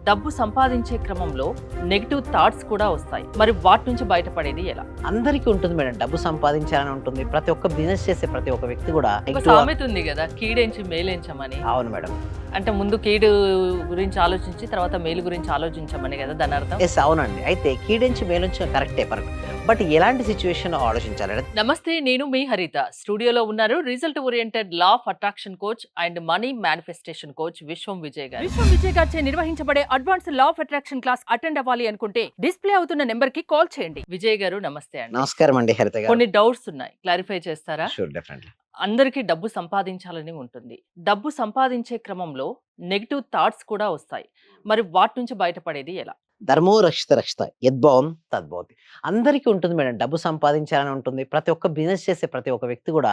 డబ్బు సంపాదించే క్రమంలో నెగిటివ్ థాట్స్ కూడా వస్తాయి. మరి వాటి నుంచి బయటపడేది ఎలా? అందరికీ ఉంటుంది మేడం. డబ్బు సంపాదించాలని ఉంటుంది. ప్రతి ఒక్క బిజినెస్ చేసే ప్రతి ఒక్క వ్యక్తి కూడా ఒక నెగెటివ్. సామెత ఉంది కదా, కీడెంచి మేలెంచమని. అవును మేడం. అంటే ముందు కీడు గురించి ఆలోచించి తర్వాత మేలు గురించి ఆలోచించమని కదా దాని అర్థం. ఎస్, అవునండి. అయితే కీడించి మేలుంచి కరెక్టే. బట్ ఎలాంటి సిచ్యువేషన్ ఆలోచించాలి? నమస్తే, నేను మీ హరిత. స్టూడియోలో ఉన్నారు result oriented law of attraction coach and money manifestation coach విశ్వం విజయ్ గారు. విశ్వం విజయ్ గారిచే నిర్వహించబడే advance law of attraction class attend అవ్వాలి అనుకుంటే డిస్ప్లే అవుతున్న నెంబర్ కి కాల్ చేయండి. విజయ్ గారు నమస్తే అండి. నమస్కారం అండి హరిత గారు. కొన్ని డౌట్స్ ఉన్నాయి, క్లారిఫై చేస్తారా? Sure, definitely. అందరికీ డబ్బు సంపాదించాలని ఉంటుంది. డబ్బు సంపాదించే క్రమంలో నెగిటివ్ థాట్స్ కూడా వస్తాయి. మరి వాటి నుంచి బయటపడేది ఎలా? ధర్మో రక్షిత రక్షిత యద్భావం తద్భవతి. అందరికీ ఉంటుంది మేడం. డబ్బు సంపాదించాలని ఉంటుంది. ప్రతి ఒక్క బిజినెస్ చేసే ప్రతి ఒక్క వ్యక్తి కూడా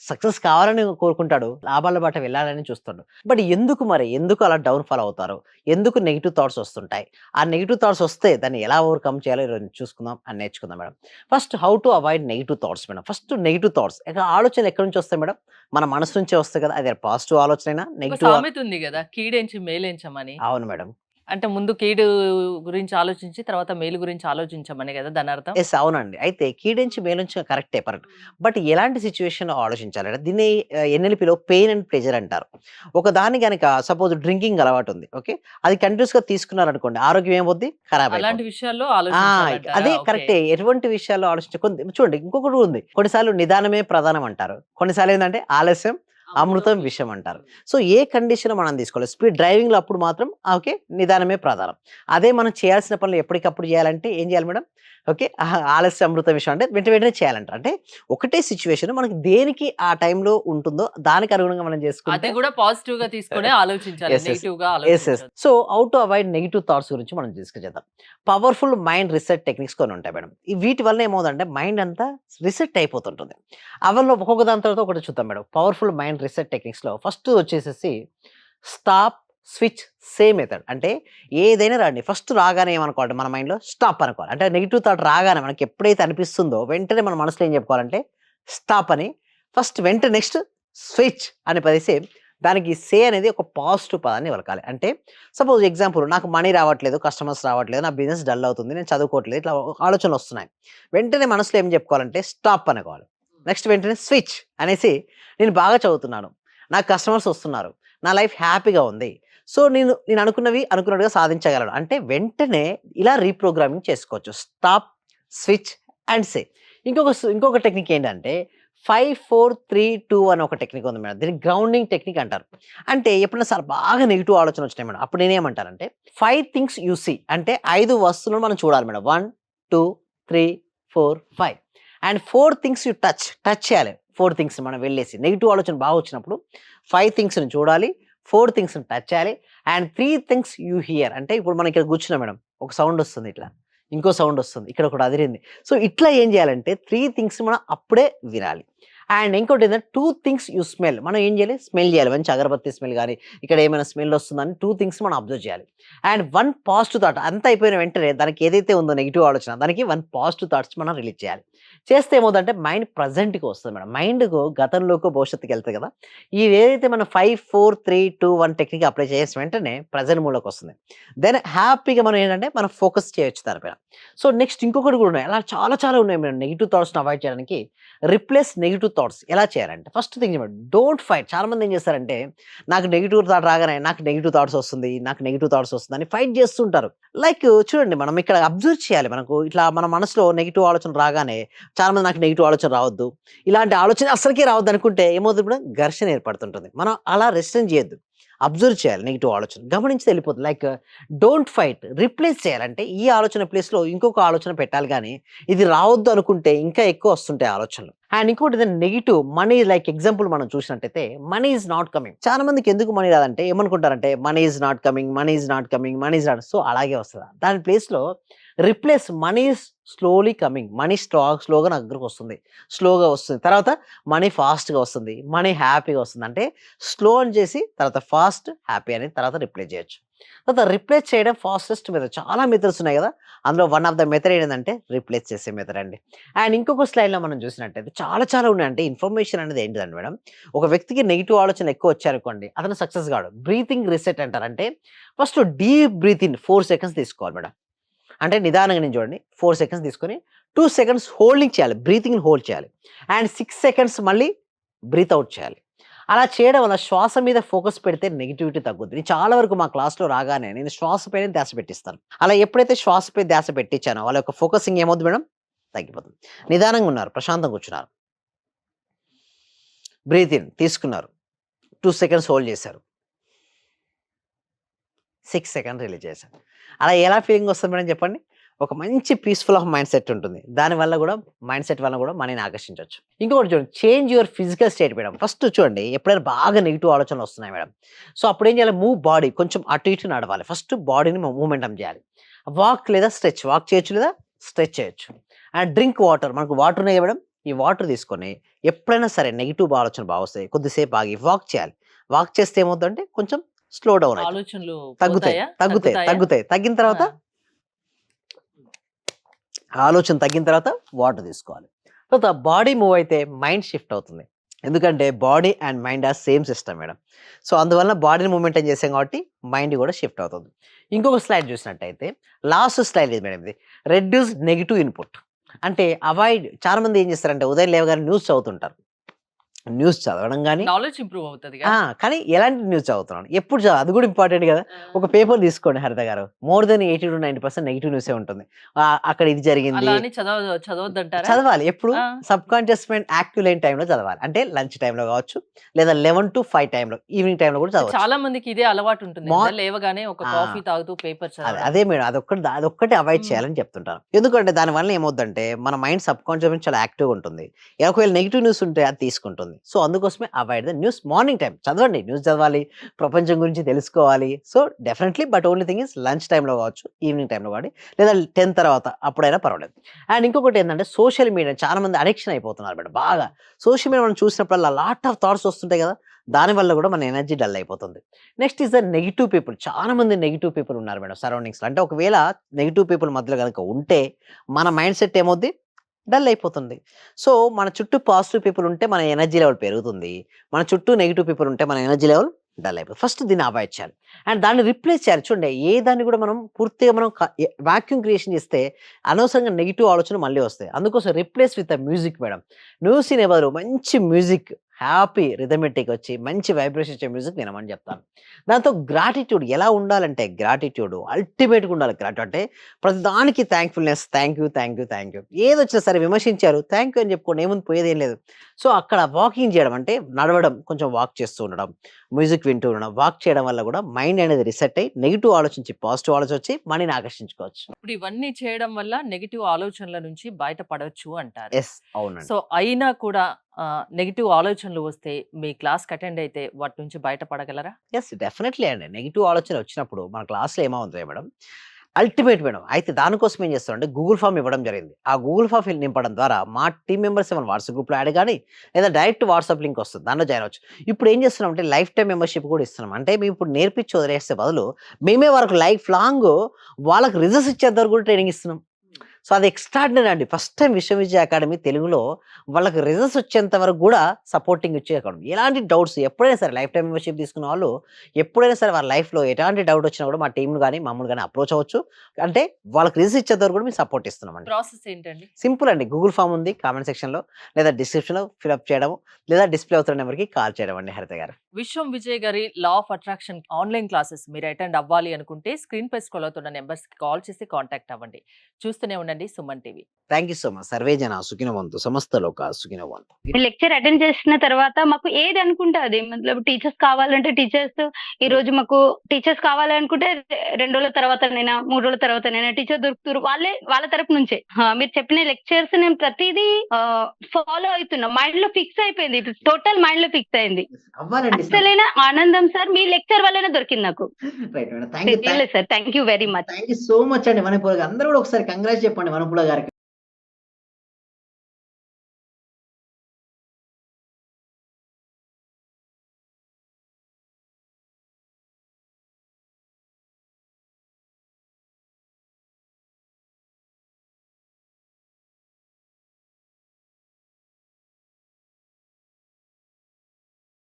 సక్సెస్ కావాలని కోరుకుంటాడు. లాభాల బాట వెళ్ళాలని చూస్తాడు. బట్ ఎందుకు అలా డౌన్ ఫాల్ అవుతారు? ఎందుకు నెగిటివ్ థాట్స్ వస్తుంటాయి? ఆ నెగిటివ్ థాట్స్ వస్తే దాన్ని ఎలా ఓవర్కమ్ చేయాలో ఈరోజు చూసుకుందాం అని నేర్చుకుందాం madam. First how to avoid negative thoughts madam. First negative thoughts ఆలోచన ఎక్కడి నుంచి వస్తాయి మేడం? మన మనసు నుంచే వస్తాయి కదా. అదే పాజిటివ్ ఆలోచన అయినా ఒక నెగిటివ్. సామెత ఉంది కదా, కీడెంచి మేలెంచమని. అవును మేడం. అంటే ముందు కీడు గురించి ఆలోచించి తర్వాత మేలు గురించి ఆలోచించమని కదా దాని అర్థం. ఎస్, అవునండి. అయితే కీడించి మేలుంచి కరెక్టే. బట్ ఎలాంటి సిచ్యువేషన్ ఆలోచించాలంటే దీన్ని ఎన్ఎల్పిలో పెయిన్ అండ్ ప్లెజర్ అంటారు. ఒక దాన్ని కనుక సపోజ్ డ్రింకింగ్ అలవాటు ఉంది, ఓకే, అది కంటిన్యూస్ గా తీసుకున్నారనుకోండి, ఆరోగ్యం ఏమవుద్ది? ఖరాబ్ అలాంటి అయిపోద్ది. విషయాల్లో ఆ, ఆలోచించాలంటారా? అదే ఓకే. కరెక్టే. ఎటువంటి విషయాల్లో చూడండి, ఇంకొకటి ఉంది. కొన్నిసార్లు నిదానమే ప్రధానం అంటారు. కొన్నిసార్లు ఏంటంటే ఆలస్యం అమృతం విషయం అంటారు. సో ఏ కండిషన్ మనం తీసుకోవాలి? స్పీడ్ డ్రైవింగ్ లో అప్పుడు మాత్రం ఓకే, నిదానమే ప్రధానం. అదే మనం చేయాల్సిన పనులు ఎప్పటికప్పుడు చేయాలంటే ఏం చేయాలి మేడం? ఓకే, ఆలస్య అమృత విషయం అంటే వెంటనే చేయాలంటారు. అంటే ఒకటే సిచ్యువేషన్ మనకి దేనికి ఆ టైంలో ఉంటుందో దానికి అనుగుణంగా మనం అది చేసుకుంటే. కూడా పాజిటివ్ గా తీసుకునే ఆలోచించాలి, ఎస్ ఎస్ నెగిటివ్ గా ఎస్ ఎస్. ఆలోచించాలి. So how to avoid negative thoughts గురించి మనం డిస్కస్ చేద్దాం. పవర్ఫుల్ మైండ్ రీసెట్ టెక్నిక్స్ కొన్ని ఉంటాయి మేడం. వీటి వల్ల ఏమవుతుందంటే మైండ్ అంతా రీసెట్ అయిపోతుంటుంది. అవల్లో ఒక్కొక్క దాని తర్వాత ఒకటి చూద్దాం madam. Powerful mind reset techniques లో ఫస్ట్ వచ్చేసేసి స్టాప్, స్విచ్, సేమ్ మెథడ్. అంటే ఏదైనా రండి, ఫస్ట్ రాగానే ఏమనుకోవాలి మన మైండ్లో? స్టాప్ అనుకోవాలి. అంటే నెగిటివ్ థాట్ రాగానే మనకి ఎప్పుడైతే అనిపిస్తుందో వెంటనే మన మనసులో ఏం చెప్పుకోవాలంటే స్టాప్ అని. ఫస్ట్ వెంటనే నెక్స్ట్ స్విచ్ అని పదేసి దానికి సే అనేది ఒక పాజిటివ్ పదాన్ని పలకాలి. అంటే సపోజ్ ఎగ్జాంపుల్, నాకు మనీ రావట్లేదు, కస్టమర్స్ రావట్లేదు, నా బిజినెస్ డల్ అవుతుంది, నేను చదువుకోవట్లేదు, ఇట్లా ఆలోచనలు వస్తున్నాయి. వెంటనే మనసులో ఏం చెప్పుకోవాలంటే స్టాప్ అనుకోవాలి. నెక్స్ట్ వెంటనే స్విచ్ అనేసి నేను బాగా చదువుతున్నాను, నాకు కస్టమర్స్ వస్తున్నారు, నా లైఫ్ హ్యాపీగా ఉంది, సో నేను అనుకున్నట్టుగా సాధించగలను. అంటే వెంటనే ఇలా రీప్రోగ్రామింగ్ చేసుకోవచ్చు. Stop, switch and say. ఇంకొక టెక్నిక్ ఏంటంటే 5, 4, 3, 2 అని ఒక టెక్నిక్ ఉంది మేడం. దీన్ని గ్రౌండింగ్ టెక్నిక్ అంటారు. అంటే ఎప్పుడైనా సార్ బాగా నెగిటివ్ ఆలోచన వచ్చినాయి మేడం, అప్పుడు నేనేమంటానంటే 5 థింగ్స్ యూ సీ, అంటే 5 వస్తువులను మనం చూడాలి madam. 1, 2, 3, 4, 5 and 4 things you touch చేయాలి. 4 థింగ్స్ మనం వెళ్ళేసి నెగిటివ్ ఆలోచన బాగా వచ్చినప్పుడు 5 థింగ్స్ని చూడాలి, 4 థింగ్స్ని టచ్ చేయాలి అండ్ 3 థింగ్స్ యూ హియర్. అంటే ఇప్పుడు మనం ఇక్కడ కూర్చున్నాం మేడం, ఒక సౌండ్ వస్తుంది, ఇట్లా ఇంకో సౌండ్ వస్తుంది, ఇక్కడ ఒకటి అదిరింది. సో ఇట్లా ఏం చేయాలంటే 3 థింగ్స్ మనం అప్పుడే వినాలి. అండ్ ఇంకోటి ఏంటంటే 2 థింగ్స్ యూ స్మెల్. మనం ఏం చేయాలి? స్మెల్ చేయాలి. మంచి అగరబత్తి స్మెల్ కానీ ఇక్కడ ఏమైనా స్మెల్ వస్తుందని 2 థింగ్స్ మనం అబ్జర్వ్ చేయాలి. And 1 positive thought. అంతా అయిపోయిన వెంటనే దానికి ఏదైతే ఉందో నెగిటివ్ ఆలోచన, దానికి 1 పాజిటివ్ థాట్స్ మనం రిలీజ్ చేయాలి. చేస్తే ఏమవుతుందంటే మైండ్ ప్రజెంట్కి వస్తుంది మేడం. మైండ్కు గతంలోకి భవిష్యత్తుకి వెళ్తుంది కదా. ఇవి ఏదైతే మనం 5, 4, 3, 2, 1 టెక్నిక్ అప్లై చేసిన వెంటనే ప్రజెంట్ మూలోకి వస్తుంది. దెన్ హ్యాపీగా మనం ఏంటంటే మనం ఫోకస్ చేయొచ్చు దానిపైన. సో నెక్స్ట్ ఇంకొకటి కూడా ఉన్నాయి, అలా చాలా చాలా ఉన్నాయి మేడం. నెగిటివ్ థాట్స్ని అవాయిడ్ చేయడానికి రిప్లేస్ నెగిటివ్ థాట్స్ ఎలా చేయాలంటే ఫస్ట్ థింగ్ డోంట్ ఫైట్. చాలా మంది ఏం చేస్తారంటే నాకు నెగిటివ్ థాట్ రాగానే నాకు నెగిటివ్ థాట్స్ వస్తుంది అని ఫైట్ చేస్తుంటారు. లైక్ చూడండి, మనం ఇక్కడ అబ్జర్వ్ చేయాలి. మనకు ఇట్లా మన మనసులో నెగిటివ్ ఆలోచన రాగానే చాలా మంది నాకు నెగిటివ్ ఆలోచన రావద్దు, ఇలాంటి ఆలోచన అసలుకే రావద్దు అనుకుంటే ఏమవుతుంది మేడం? ఘర్షణ ఏర్పడుతుంటుంది. మనం అలా రెస్ట్రిక్ట్ చేయొద్దు, అబ్జర్వ్ చేయాలి. నెగిటివ్ ఆలోచన గమనించి వెళ్ళిపోతుంది. లైక్ డోంట్ ఫైట్, రిప్లేస్ చేయాలంటే ఈ ఆలోచన ప్లేస్లో ఇంకొక ఆలోచన పెట్టాలి. కానీ ఇది రావద్దు అనుకుంటే ఇంకా ఎక్కువ వస్తుంటాయి ఆలోచనలు. అండ్ ఇంకోటి నెగిటివ్ మనీ, లైక్ ఎగ్జాంపుల్ మనం చూసినట్టయితే మనీ ఈజ్ నాట్ కమింగ్. చాలా మందికి ఎందుకు మనీ రాదంటే ఏమనుకుంటారంటే money is not coming. So అలాగే వస్తుంది. దాని ప్లేస్లో replace money is slowly coming. Money స్లోగా నా దగ్గరకు వస్తుంది, స్లోగా వస్తుంది. తర్వాత మనీ ఫాస్ట్గా వస్తుంది, మనీ హ్యాపీగా వస్తుంది. అంటే స్లో అని చేసి తర్వాత ఫాస్ట్, హ్యాపీ అని తర్వాత రిప్లేస్ చేయొచ్చు. తర్వాత రిప్లేస్ చేయడం ఫాస్టెస్ట్ మెథడ్. చాలా మెథడ్స్ ఉన్నాయి కదా! అందులో వన్ ఆఫ్ ద మెథడ్ ఏంటంటే రిప్లేస్ చేసే మెథడ్ అండి. అండ్ ఇంకొక స్లైడ్‌లో మనం చూసినట్టయితే చాలా చాలా ఉన్నాయి. అంటే ఇన్ఫర్మేషన్ అనేది ఏంటిదంటే మేడం, ఒక వ్యక్తికి నెగెటివ్ ఆలోచనలు ఎక్కువ వచ్చాయనుకోండి, అతను సక్సెస్ కాడు. బ్రీతింగ్ రీసెట్ అంటారు. అంటే first deep breath in 4 seconds తీసుకోవాలి మేడం. అంటే నిదానంగా నేను చూడండి 4 సెకండ్స్ తీసుకొని 2 సెకండ్స్ హోల్డింగ్ చేయాలి. బ్రీతింగ్‌ని హోల్డ్ చేయాలి. అండ్ 6 సెకండ్స్ మళ్ళీ బ్రీత్ ఔట్ చేయాలి. అలా చేయడం వల్ల శ్వాస మీద ఫోకస్ పెడితే నెగటివిటీ తగ్గుద్ది. నేను చాలా వరకు మా క్లాస్‌లో రాగానే నేను శ్వాస పైనే ధ్యాస పెట్టిస్తాను. అలా ఎప్పుడైతే శ్వాసపై ధ్యాస పెట్టించానో వాళ్ళ యొక్క ఫోకసింగ్ ఏమవుద్ది మేడం? తగ్గిపోతుంది. నిదానంగా ఉన్నారు. ప్రశాంతంగా కూర్చున్నారు. బ్రీత్ ఇన్ తీసుకున్నారు. 2 సెకండ్స్ హోల్డ్ చేశారు. 6 సెకండ్ రిలీజ్ చేశారు. అలా ఎలా ఫీలింగ్ వస్తుంది మేడం చెప్పండి? ఒక మంచి పీస్‌ఫుల్ ఆఫ్ మైండ్ సెట్ ఉంటుంది. దానివల్ల గూడా మైండ్ సెట్ వల్ల గూడా మనీని ఆకర్షించొచ్చు. ఇంకొకటి చూడండి, change your physical state madam. First చూడండి, ఎప్పుడైనా బాగా నెగెటివ్ ఆలోచనలు వస్తున్నాయి మేడం. సో అప్పుడేం చేయాలి? మూవ్ బాడీ కొంచెం అటు ఇటు నడవాలి. ఫస్ట్ బాడీని మూవ్‌మెంటం చేయాలి. వాక్ లేదా స్ట్రెచ్. వాక్ చేయొచ్చు లేదా స్ట్రెచ్ చేయొచ్చు. And drink water. మనకు వాటర్ ఉన్నాయి కదా మేడం, ఈ వాటర్ తీసుకొని ఎప్పుడైనా సరే నెగెటివ్ ఆలోచనలు బాగొస్తాయి, కొద్దిసేపు ఆగి వాక్ చేయాలి. వాక్ చేస్తే ఏమవుద్దంటే కొంచెం స్లో డౌన్ అయితది. ఆలోచనలు తగ్గుతాయి. పోతాయా? తగ్గుతాయి. తగ్గుతాయా? తగ్గుతాయి. తగ్గిన తర్వాత ఆ! ఆలోచన తగ్గిన తర్వాత వాటర్ తీసుకోవాలి. తర్వాత బాడీ మూవ్ అయితే మైండ్ షిఫ్ట్ అవుతుంది. ఎందుకంటే body and mind are same system madam. So అందువలన బాడీని మూవ్‌మెంటైన్ చేసాం కాబట్టి మైండ్ కూడా షిఫ్ట్ అవుతుంది. ఇంకొక స్లైడ్ చూసినట్టయితే లాస్ట్ స్లైడ్ ఇది మేడం ఇది. Reduce negative input. అంటే అవాయిడ్. చాలా మంది ఏం చేస్తారంటే ఉదయం లేవగానే న్యూస్ చదువుతుంటారు. న్యూస్ చదవడం గాని నాలెడ్జ్ ఇంప్రూవ్ అవుతదిగా. కానీ ఎలాంటి న్యూస్ చదువుతున్నాను? ఎప్పుడు అది కూడా ఇంపార్టెంట్ కదా! ఆ! ఒక పేపర్ తీసుకోండి హరిత గారు. మోర్ దెన్ 80-90% నెగెటివ్ న్యూసే ఉంటుంది. అక్కడ ఇది జరిగింది. అలా అని చదవొద్దంటారా? చదవాలి. ఎప్పుడు? ఆ! సబ్‌కాన్షియస్ మైండ్ యాక్టివ్ లేని టైంలో చదవాలి. అంటే లంచ్ టైంలో కావచ్చు, లేదా 11-5 టైంలో, ఈవినింగ్ టైంలో కూడా చదవచ్చు. చాలా మందికి ఇదే అలవాటుంటుంది. మార్ నిద్ర లేవగానే ఒక ఆ! కాఫీ తాగుతూ పేపర్ చదవడం. అదే మేడం. అదొక్కటి అవాయిడ్ హ్మ్. చేయాలని చెప్తుంటాను. ఎందుకంటే దానివల్ల ఏమవుద్దంటే మన మైండ్ సబ్‌కాన్షియస్ మైండ్ చాలా యాక్టివ్‌గా ఉంటుంది. ఒకవేళ నెగెటివ్ న్యూస్ ఉంటే అది తీసుకుంటుంది. సో అందుకోసమే avoid the news. Morning time చదవండి. న్యూస్ చదవాలి. ప్రపంచం గురించి తెలుసుకోవాలి. So definitely but only thing is lunch టైమ్‌లో కావచ్చు, ఈవినింగ్ టైమ్‌లో గాని, లేదా 10 తర్వాత అప్పుడైనా పర్వాలేదు. అండ్ ఇంకొకటి ఏంటంటే సోషల్ మీడియా చాలా మంది అడిక్షన్ అయిపోతున్నారు మేడం బాగా. సోషల్ మీడియా మనం చూసినప్పుడల్లా లాట్ ఆఫ్ థాట్స్ వస్తుంటాయి కదా! దానివల్ల కూడా మన ఎనర్జీ డల్ అయిపోతుంది. Next is the negative people. చాలా మంది నెగెటివ్ పీపుల్ ఉన్నారు మేడం సరౌండింగ్స్‌లో. అంటే ఒకవేళ నెగెటివ్ పీపుల్ మధ్యలో గనుక ఉంటే మన మైండ్ సెట్ ఏమవుద్ది? డల్ అయిపోతుంది. సో మన చుట్టూ పాజిటివ్ పీపుల్ ఉంటే మన ఎనర్జీ లెవెల్ పెరుగుతుంది. మన చుట్టూ నెగెటివ్ పీపుల్ ఉంటే మన ఎనర్జీ లెవెల్ డల్ అయిపోతుంది. ఫస్ట్ దీన్ని అవాయిడ్ చేయాలి. అండ్ దాన్ని రిప్లేస్ చేయాలి. చూడండి ఏ దాన్ని కూడా మనం పూర్తిగా మనం వాక్యూమ్ క్రియేషన్ చేస్తే అనవసరంగా నెగెటివ్ ఆలోచనలు మళ్ళీ వస్తాయి. అందుకోసం replace with the music madam. News వినే బదులు మంచి మ్యూజిక్, హ్యాపీ రిథమెటిక్ వచ్చి మంచి వైబ్రేషన్ ఇచ్చే మ్యూజిక్ వినమని చెప్తాను. దాంతో గ్రాటిట్యూడ్ ఎలా ఉండాలంటే గ్రాటిట్యూడ్ అల్టిమేట్‌గా ఉండాలి. గ్రాటిట్యూడ్ అంటే ప్రతిదానికి thankfulness. Thank you, thank you, thank you. ఏదొచ్చినా సరే విమర్శించారు. థాంక్ యూ అని చెప్పుకోండి. ఏముంది పోయేదేం లేదు. సో అక్కడ వాకింగ్ చేయడం అంటే నడవడం, కొంచెం వాక్ చేస్తూ ఉండడం, మ్యూజిక్ వింటూ ఉండడం. వాక్ చేయడం వల్ల కూడా మైండ్ అనేది రీసెట్ అయ్యి నెగెటివ్ ఆలోచించి పాజిటివ్ ఆలోచన వచ్చి మనీని ఆకర్షించుకోవచ్చు. ఇప్పుడు ఇవన్నీ చేయడం వల్ల నెగెటివ్ ఆలోచనల నుంచి బయటపడొచ్చు అంటారు. యెస్. అవునండి. సో అయినా కూడా నెగెటివ్ ఆలోచనలు వస్తే మీ క్లాస్‌కి అటెండ్ అయితే వాటి నుంచి బయటపడగలరా? యెస్. డెఫినెట్‌లీ అండి. నెగెటివ్ ఆలోచన వచ్చినప్పుడు మన క్లాస్‌లో ఏమవుతాయి మేడం, అల్టిమేట్ మేడం. అయితే దానికోసం ఏం చేస్తామంటే గూగుల్ ఫార్మ్ ఇవ్వడం జరిగింది. ఆ గూగుల్ ఫార్మ్ నింపడం ద్వారా మా టీమ్ మెంబర్స్ ఏమైనా వాట్సాప్ గ్రూప్‌లో యాడ్ గాని, లేదా డైరెక్ట్ వాట్సాప్ లింక్ వస్తుంది. దాంట్లో జాయిన్ అవ్వచ్చు. ఇప్పుడు ఏం చేస్తున్నామంటే లైఫ్ టైమ్ మెంబర్‌షిప్ కూడా ఇస్తున్నాం. అంటే మేము ఇప్పుడు నేర్పించి వదిలేసే బదులు మేమే వాళ్ళకి లైఫ్ లాంగ్ వాళ్ళకి రిజల్ట్స్ ఇచ్చేంత వరకు కూడా ట్రైనింగ్ ఇస్తున్నాం. సో అది ఎక్స్ట్రార్డినరీ అండి. ఫస్ట్ టైమ్ విశ్వవిద్య అకాడమీ తెలుగులో వాళ్ళకి రిజల్ట్స్ వచ్చేంత వరకు కూడా సపోర్టింగ్ ఇచ్చే అకాడమీ. ఎలాంటి డౌట్స్ ఎప్పుడైనా సరే లైఫ్ టైమ్ మెంబర్‌షిప్ తీసుకున్న వాళ్ళు ఎప్పుడైనా సరే వాళ్ళ లైఫ్‌లో ఎలాంటి డౌట్ వచ్చినా కూడా మా టీమ్‌ని గాని, మమ్మల్ని గాని అప్రోచ్ అవ్వచ్చు. అంటే వాళ్ళకి రిజల్ట్స్ ఇచ్చేంత వరకు కూడా మేము సపోర్ట్ ఇస్తున్నామండి. ప్రాసెస్ ఏంటండి? సింపుల్ అండి. గూగుల్ ఫార్మ్ ఉంది కామెంట్ సెక్షన్‌లో, లేదా డిస్క్రిప్షన్‌లో ఫిలప్ చేయడం, లేదా డిస్‌ప్లే అవుతున్న నెంబర్‌కి కాల్ చేయడం అండి హరిత గారు. విశ్వం విజయ్ గారి law of attraction online classes మీరు అటెండ్ అవ్వాలి అనుకుంటే స్క్రీన్ పై స్క్రోల్ అవుతున్న నంబర్స్‌కి కాల్ చేసి కాంటాక్ట్ అవ్వండి. చూస్తూనే ఉండండి Suman TV. Thank you so much. Survey జన సుఖినో భవంతు. సమస్త లోకా సుఖినో భవంతు. లెక్చర్ అటెండ్ చేసిన తర్వాత మాకు ఏది అనుకుంటే అది మతలబ్ టీచర్స్ కావాలంటే టీచర్స్ ఈ రోజు మాకు టీచర్స్ కావాలనుకుంటే 2 రోజుల తర్వాతనైనా 3 రోజుల తర్వాతనైనా టీచర్ దొరుకుతారు. వాళ్ళ తరపు నుంచే. మీరు చెప్పిన లెక్చర్స్ నేను ప్రతిదీ ఫాలో అవుతున్నా. మైండ్ లో ఫిక్స్ అయిపోయింది. టోటల్ మైండ్ లో ఫిక్స్ అయింది. అవ్వాలండి. అసలైన ఆనందం సార్ మీ లెక్చర్ వల్లనే దొరికింది నాకు. Right madam. Thank you. Sir thank you very much. Thank you so much అండి. వనపూల గారు. అందరూ కూడా ఒకసారి కంగ్రాట్స్ చెప్పండి వనపూల గారికి.